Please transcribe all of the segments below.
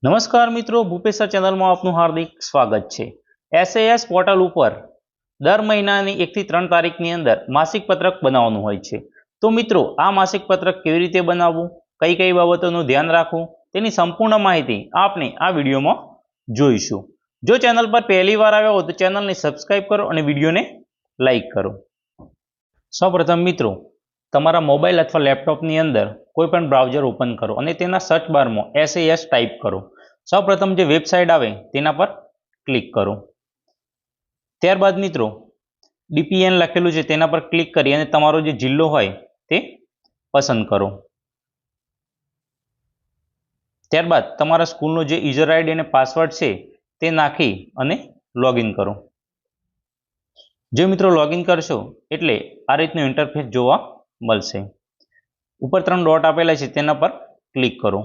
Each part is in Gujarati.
નમસ્કાર મિત્રો, ભૂપેશ ચેનલમાં આપનું હાર્દિક સ્વાગત છે। SAS પોર્ટલ ઉપર દર મહિનાની 1 થી 3 તારીખની અંદર માસિક પત્રક બનાવવાનું હોય છે। તો મિત્રો, આ માસિક પત્રક કેવી રીતે બનાવવું, કઈ કઈ બાબતોનું ધ્યાન રાખવું, તેની સંપૂર્ણ માહિતી આપણે આ વિડીયોમાં જોઈશું। જો ચેનલ પર પહેલી વાર આવ્યા હો તો ચેનલને સબસ્ક્રાઇબ કરો અને વિડીયોને લાઈક કરો। સૌપ્રથમ મિત્રો, તમારા મોબાઈલ અથવા લેપટોપની અંદર કોઈપણ બ્રાઉઝર ઓપન કરો અને તેના સર્ચ બારમાં SAS ટાઈપ કરો। સૌપ્રથમ જે વેબસાઇટ આવે તેના પર ક્લિક કરો। ત્યારબાદ મિત્રો, DPN લખેલું છે તેના પર ક્લિક કરી અને તમારો જે જિલ્લો હોય તે પસંદ કરો। ત્યારબાદ તમારા સ્કૂલનો જે યુઝર આઈડી અને પાસવર્ડ છે તે નાખી અને લોગિન કરો। જો મિત્રો લોગિન કરશો એટલે આ રીતનું ઇન્ટરફેસ જોવા મળશે। ઉપર 3 ડોટ આપેલા છે તેના પર ક્લિક કરો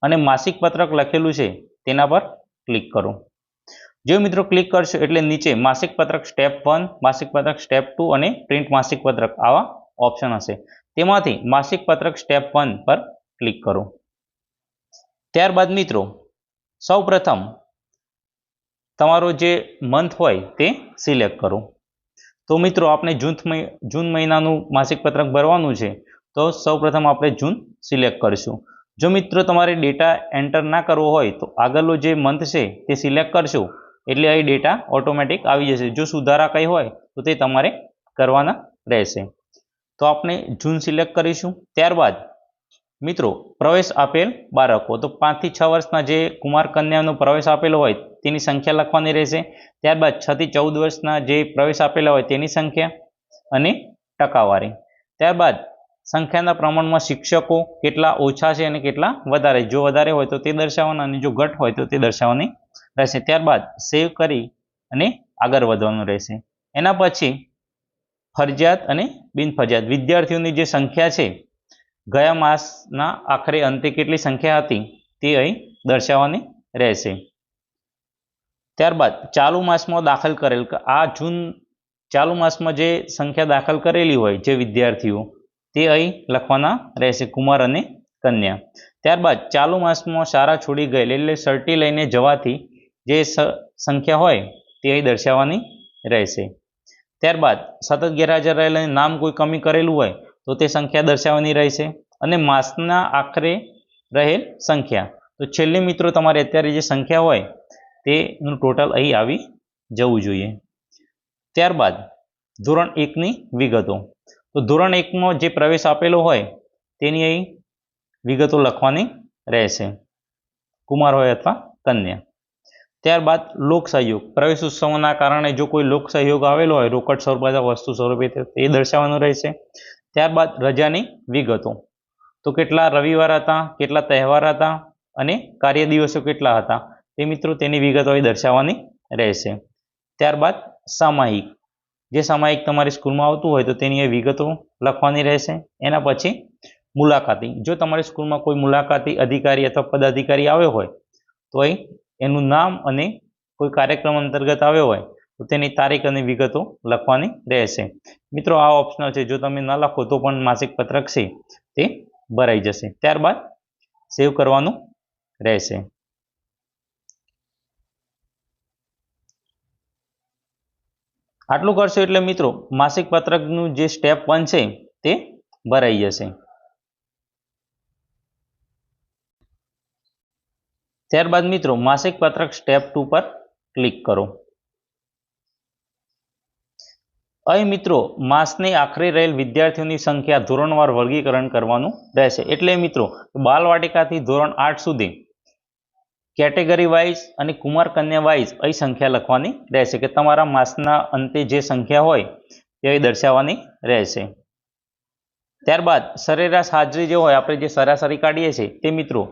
અને માસિક પત્રક લખેલું છે તેના પર ક્લિક કરો। જો મિત્રો ક્લિક કરશો એટલે નીચે માસિક પત્રક સ્ટેપ 1, માસિક પત્રક સ્ટેપ 2 અને પ્રિન્ટ માસિક પત્રક આવા ઓપ્શન હશે। તેમાંથી માસિક પત્રક સ્ટેપ 1 પર ક્લિક કરો। ત્યારબાદ મિત્રો, સૌપ્રથમ તમારો જે મંથ હોય તે સિલેક્ટ કરો। તો મિત્રો, આપણે જૂન મહિનાનું માસિક પત્રક ભરવાનું છે, તો સૌપ્રથમ આપણે જૂન સિલેક્ટ કરીશું। જો મિત્રો તમારે ડેટા એન્ટર ના કરવો હોય તો આગળનો જે મંથ છે તે સિલેક્ટ કરશો એટલે અહીં ડેટા ઓટોમેટિક આવી જશે। જો સુધારા કંઈ હોય તો તે તમારે કરવાના રહેશે। તો આપણે જૂન સિલેક્ટ કરીશું। ત્યારબાદ મિત્રો, પ્રવેશ આપેલ બાળકો, તો 5 થી 6 વર્ષના જે કુમાર કન્યાનો પ્રવેશ આપેલો હોય તેની સંખ્યા લખવાની રહેશે। ત્યારબાદ 6 થી 14 વર્ષના જે પ્રવેશ આપેલા હોય તેની સંખ્યા અને ટકાવારી। ત્યારબાદ સંખ્યાના પ્રમાણમાં શિક્ષકો કેટલા ઓછા છે અને કેટલા વધારે, જો વધારે હોય તો તે દર્શાવવાના અને જો ઘટ હોય તો તે દર્શાવવાની રહેશે। ત્યારબાદ સેવ કરી અને આગળ વધવાનું રહેશે। એના પછી ફરજિયાત અને બિનફરજિયાત વિદ્યાર્થીઓની જે સંખ્યા છે, ગયા માસના આખરે અંતે કેટલી સંખ્યા હતી તે અહીં દર્શાવવાની રહેશે। ત્યારબાદ ચાલુ માસમાં દાખલ કરેલ, આ જૂન ચાલુ માસમાં જે સંખ્યા દાખલ કરેલી હોય જે વિદ્યાર્થીઓ તે અહીં લખવાના રહેશે, કુમાર અને કન્યા। ત્યારબાદ ચાલુ માસમાં શાળા છોડી ગયેલ એટલે સર્ટી લઈને જવાથી જે સંખ્યા હોય તે અહીં દર્શાવવાની રહેશે। ત્યારબાદ સતત ગેરહાજર રહેલ અને નામ કોઈ કમી કરેલું હોય તો તે સંખ્યા દર્શાવવાની રહેશે અને માસના આખરે રહેલ સંખ્યા, તો છેલ્લે મિત્રો તમારે અત્યારે જે સંખ્યા હોય તેનું ટોટલ અહીં આવી જવું જોઈએ। ત્યારબાદ ધોરણ 1ની વિગતો, તો ધોરણ 1માં જે પ્રવેશ આપેલો હોય તેની અહીં વિગતો લખવાની રહેશે, કુમાર હોય અથવા કન્યા। ત્યારબાદ લોક સહયોગ, પ્રવેશ ઉત્સવના કારણે જો કોઈ લોક સહયોગ આવેલો હોય રોકડ સ્વરૂપે અથવા વસ્તુ સ્વરૂપે તે દર્શાવવાનું રહેશે। ત્યારબાદ રજાની વિગતો, તો કેટલા રવિવાર હતા, કેટલા તહેવાર હતા અને કાર્ય દિવસો કેટલા હતા તે મિત્રો તેની વિગતો અહીં દર્શાવવાની રહેશે। ત્યારબાદ સામાયિક, જે સામાયિક તમારી સ્કૂલમાં આવતું હોય તો તેની વિગતો લખવાની રહેશે। એના પછી મુલાકાતી, જો તમારી સ્કૂલમાં કોઈ મુલાકાતી અધિકારી અથવા પદાધિકારી આવ્યો હોય તો અહીં એનું નામ અને કોઈ કાર્યક્રમ અંતર્ગત આવ્યો હોય તો તેની તારીખ અને વિગતો લખવાની રહેશે। મિત્રો, આ ઓપ્શનલ છે, જો તમે ન લખો તો પણ માસિક પત્રક છે તે ભરાઈ જશે। ત્યારબાદ સેવ કરવાનું રહેશે। આટલું કરશો એટલે મિત્રો માસિક પત્રકનું જે સ્ટેપ 1 છે તે ભરાઈ જશે। ત્યારબાદ મિત્રો માસિક પત્રક સ્ટેપ 2 પર ક્લિક કરો। અહીં મિત્રો માસની આખરે રહેલ વિદ્યાર્થીઓની સંખ્યા ધોરણવાર વર્ગીકરણ કરવાનું રહેશે। એટલે મિત્રો બાલવાટિકાથી ધોરણ 8 સુધી કેટેગરી વાઇઝ અને કુમાર કન્યા વાઇઝ અહીં સંખ્યા લખવાની રહેશે કે તમારા માસના અંતે જે સંખ્યા હોય તે અહીં દર્શાવવાની રહેશે। ત્યારબાદ સરેરાશ હાજરી જે હોય, આપણે જે સરાસરી કાઢીએ છીએ તે મિત્રો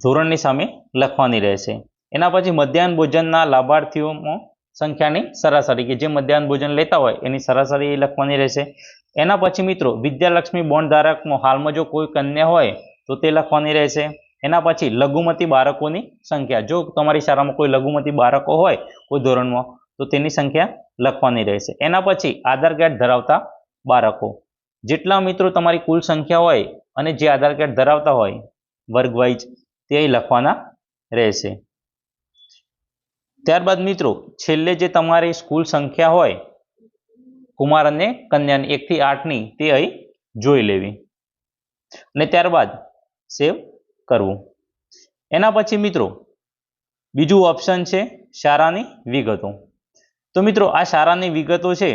ધોરણની સામે લખવાની રહેશે। એના પછી મધ્યાહન ભોજનના લાભાર્થીઓમાં સંખ્યાની સરાસરી, કે જે મધ્યાહન ભોજન લેતા હોય એની સરાસરી લખવાની રહેશે। એના પછી મિત્રો વિદ્યાલક્ષ્મી બોન્ડ ધારકમાં હાલમાં જો કોઈ કન્યા હોય તો તે લખવાની રહેશે। એના પછી લઘુમતી બાળકોની સંખ્યા, જો તમારી શાળામાં કોઈ લઘુમતી બાળકો હોય કોઈ ધોરણમાં તો તેની સંખ્યા લખવાની રહેશે। એના પછી આધાર કાર્ડ ધરાવતા બાળકો, જેટલા મિત્રો તમારી કુલ સંખ્યા હોય અને જે આધાર કાર્ડ ધરાવતા હોય વર્ગ વાઇઝ તે લખવાના રહેશે. ત્યારબાદ મિત્રો છેલ્લે જે તમારી સ્કૂલ સંખ્યા હોય કુમાર અને કન્યાની 1 થી 8ની તે અહીં જોઈ લેવી અને ત્યારબાદ સેવ કરવું. એના પછી મિત્રો બીજું ઓપ્શન છે શાળાની વિગતો. તો મિત્રો આ શાળાની વિગતો છે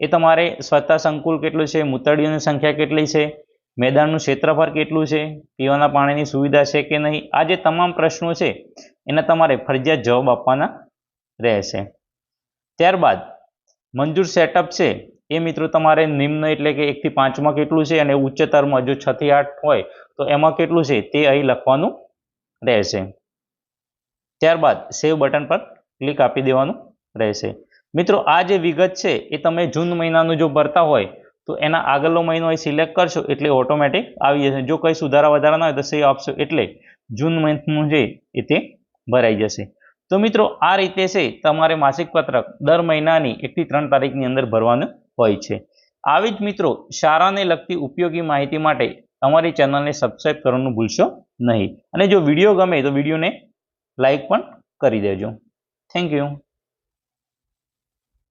એ તમારે સ્વચ્છતા સંકુલ કેટલું છે, મૂતળીઓની સંખ્યા કેટલી છે, મેદાનનું ક્ષેત્રફળ કેટલું છે, પીવાના પાણીની સુવિધા છે કે નહીં, આ જે તમામ પ્રશ્નો છે એના તમારે ફરજિયાત જવાબ આપવાના રહેશે. ત્યારબાદ મંજૂર સેટઅપ છે એ મિત્રો તમારે નિમ્ન એટલે કે 1 થી 5માં કેટલું છે અને ઉચ્ચતરમાં જો 6 થી 8 હોય તો એમાં કેટલું છે તે અહીં લખવાનું રહેશે. ત્યારબાદ સેવ બટન પર ક્લિક આપી દેવાનું રહેશે. મિત્રો આ જે વિગત છે એ તમે જૂન મહિનાનું જો ભરતા હોય તો એના આગળનો મહિનો અહીં સિલેક્ટ કરશો એટલે ઓટોમેટિક આવી જશે. જો કંઈ સુધારા વધારા ના હોય તો સેવ આપશો એટલે જૂન મંથનું છે એ તે ભરાઈ જશે. તો મિત્રો આ રીતે છે તમારે માસિક પત્રક દર મહિનાની 1 થી 3 તારીખની અંદર ભરવાનું હોય છે. આવી જ મિત્રો શાળાને લગતી ઉપયોગી માહિતી માટે અમારી ચેનલને સબસ્ક્રાઇબ કરવાનું ભૂલશો નહીં અને જો વિડીયો ગમે તો વિડીયોને લાઈક પણ કરી દેજો. Thank you.